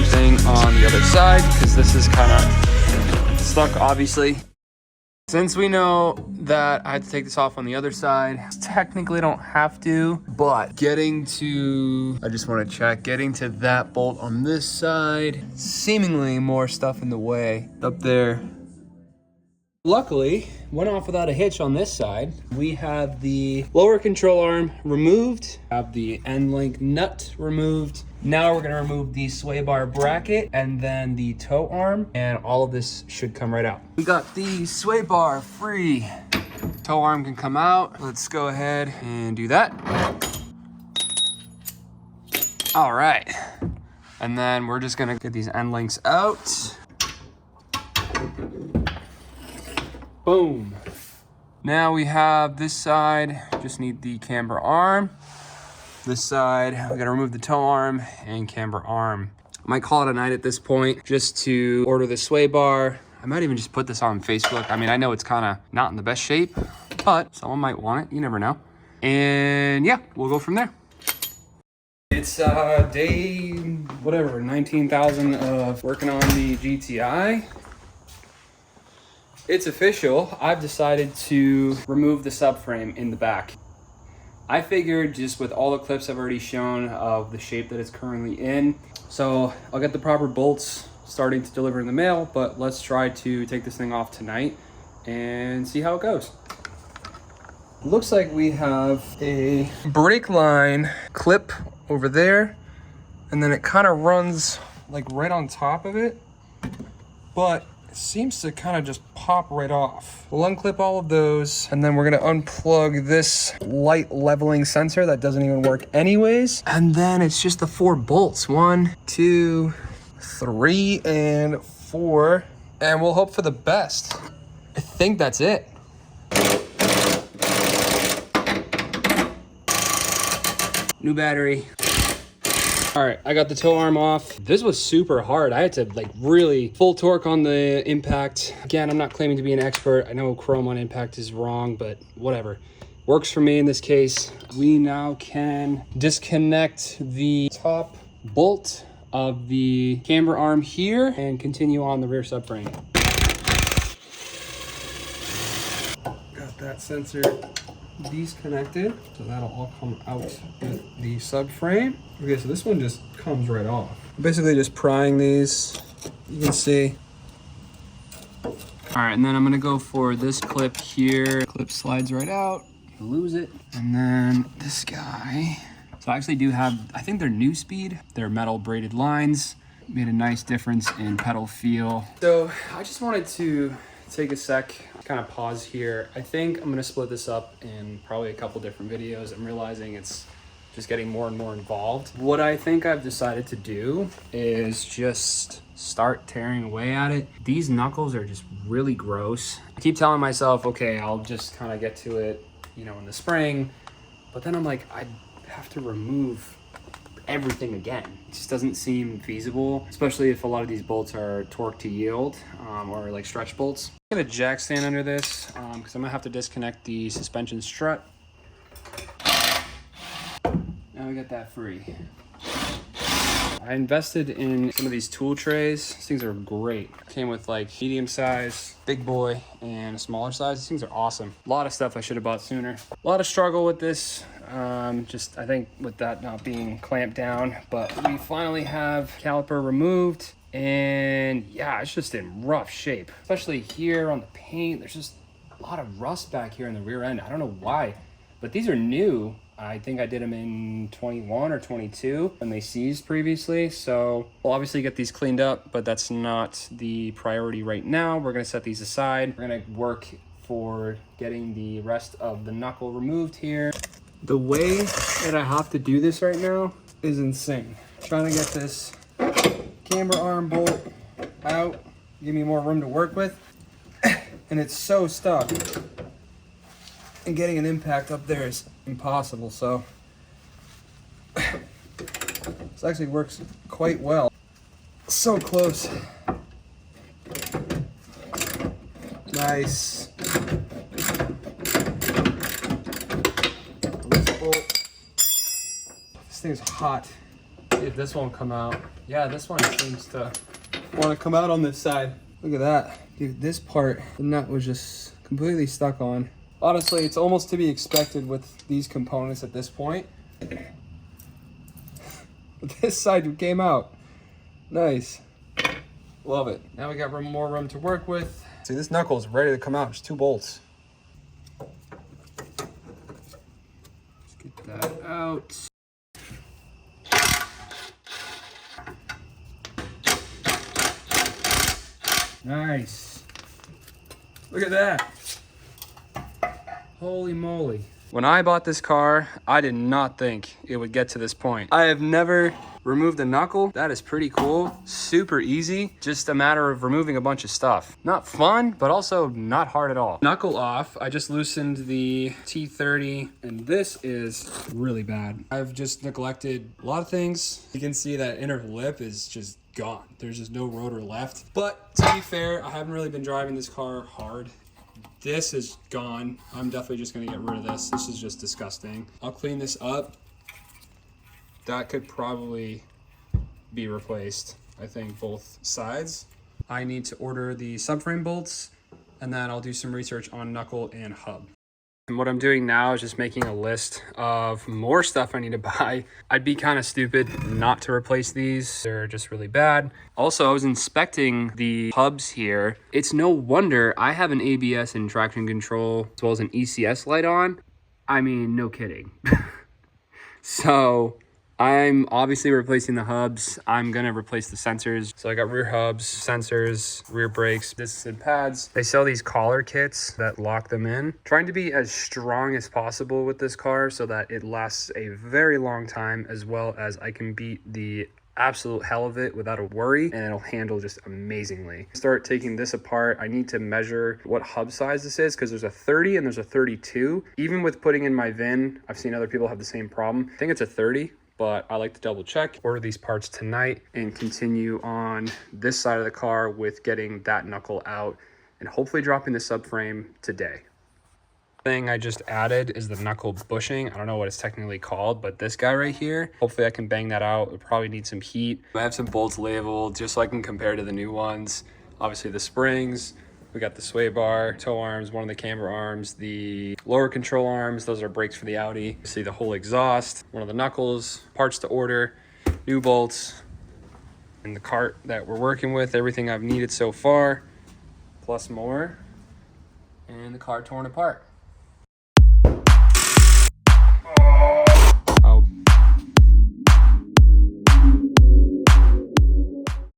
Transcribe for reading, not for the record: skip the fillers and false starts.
thing on the other side because this is kind of stuck, obviously. Since we know that I had to take this off on the other side, technically don't have to, but getting to that bolt on this side, seemingly more stuff in the way up there. Luckily, went off without a hitch on this side. We have the lower control arm removed, have the end link nut removed. Now we're gonna remove the sway bar bracket and then the toe arm, and all of this should come right out. We got the sway bar free. Toe arm can come out. Let's go ahead and do that. All right. And then we're just gonna get these end links out. Boom. Now we have this side, just need the camber arm. This side, we gotta remove the toe arm and camber arm. I might call it a night at this point, just to order the sway bar. I might even just put this on Facebook. I mean, I know it's kind of not in the best shape, but someone might want it, you never know. And yeah, we'll go from there. It's day, whatever, 19,000 of working on the GTI. It's official. I've decided to remove the subframe in the back. I figured just with all the clips I've already shown of the shape that it's currently in, so I'll get the proper bolts starting to deliver in the mail, but let's try to take this thing off tonight and see how it goes. Looks like we have a brake line clip over there, and then it kind of runs like right on top of it, but it seems to kind of just pop right off. We'll unclip all of those, and then we're gonna unplug this light leveling sensor that doesn't even work anyways. And then it's just the 4 bolts, 1, 2, 3, and 4. And we'll hope for the best. I think that's it. New battery. All right, I got the toe arm off. This was super hard. I had to like really full torque on the impact. Again, I'm not claiming to be an expert. I know chrome on impact is wrong, but whatever. Works for me in this case. We now can disconnect the top bolt of the camber arm here and continue on the rear subframe. Got that sensor disconnected, so that'll all come out with the subframe. Okay, so this one just comes right off. Basically just prying these, you can see. All right, and then I'm gonna go for this clip here. Clip slides right out, you lose it. And then this guy. So I actually do have, I think they're new speed. They're metal braided lines. Made a nice difference in pedal feel. So I just wanted to take a sec, kind of pause here. I think I'm gonna split this up in probably a couple different videos. I'm realizing it's just getting more and more involved. What I think I've decided to do is just start tearing away at it. These knuckles are just really gross. I keep telling myself, okay, I'll just kind of get to it, you know, in the spring. But then I'm like, I have to remove everything again. It just doesn't seem feasible, especially if a lot of these bolts are torque to yield or like stretch bolts. I'm gonna jack stand under this because I'm gonna have to disconnect the suspension strut. Now we got that free. I invested in some of these tool trays. These things are great. Came with like medium size, big boy, and a smaller size. These things are awesome. A lot of stuff I should have bought sooner. A lot of struggle with this. Just I think with that not being clamped down, but we finally have caliper removed, and yeah, it's just in rough shape. Especially here on the paint, there's just a lot of rust back here in the rear end. I don't know why, but these are new. I think I did them in 21 or 22 when they seized previously. So we'll obviously get these cleaned up, but that's not the priority right now. We're gonna set these aside. We're gonna work for getting the rest of the knuckle removed here. The way that I have to do this right now is insane. Trying to get this camber arm bolt out, give me more room to work with, and it's so stuck. And getting an impact up there is impossible, so this actually works quite well. So close. Nice. This thing's hot. See if this won't come out. Yeah, this one seems to want to come out on this side. Look at that. Dude, this part, the nut was just completely stuck on. Honestly, it's almost to be expected with these components at this point. This side came out. Nice. Love it. Now we got more room to work with. See, this knuckle is ready to come out. Just 2 bolts. Let's get that out. Nice. Look at that. Holy moly. When I bought this car, I did not think it would get to this point. I have never removed the knuckle. That is pretty cool. Super easy. Just a matter of removing a bunch of stuff. Not fun, but also not hard at all. Knuckle off. I just loosened the T30, and this is really bad. I've just neglected a lot of things. You can see that inner lip is just gone. There's just no rotor left. But to be fair, I haven't really been driving this car hard. This is gone. I'm definitely just gonna get rid of this. This is just disgusting. I'll clean this up. That could probably be replaced. I think both sides. I need to order the subframe bolts, and then I'll do some research on knuckle and hub. And what I'm doing now is just making a list of more stuff I need to buy. I'd be kind of stupid not to replace these. They're just really bad. Also, I was inspecting the hubs here. It's no wonder I have an ABS and traction control as well as an ECS light on. I mean, no kidding. So I'm obviously replacing the hubs. I'm gonna replace the sensors. So I got rear hubs, sensors, rear brakes, discs and pads. They sell these collar kits that lock them in. Trying to be as strong as possible with this car so that it lasts a very long time, as well as I can beat the absolute hell of it without a worry, and it'll handle just amazingly. Start taking this apart. I need to measure what hub size this is because there's a 30 and there's a 32. Even with putting in my VIN, I've seen other people have the same problem. I think it's a 30. But I like to double check, order these parts tonight, and continue on this side of the car with getting that knuckle out and hopefully dropping the subframe today. Thing I just added is the knuckle bushing. I don't know what it's technically called, but this guy right here, hopefully I can bang that out. It'll probably need some heat. I have some bolts labeled just so I can compare to the new ones. Obviously the springs. We got the sway bar, toe arms, one of the camber arms, the lower control arms, those are brakes for the Audi. See the whole exhaust, one of the knuckles, parts to order, new bolts, and the cart that we're working with, everything I've needed so far, plus more, and the car torn apart.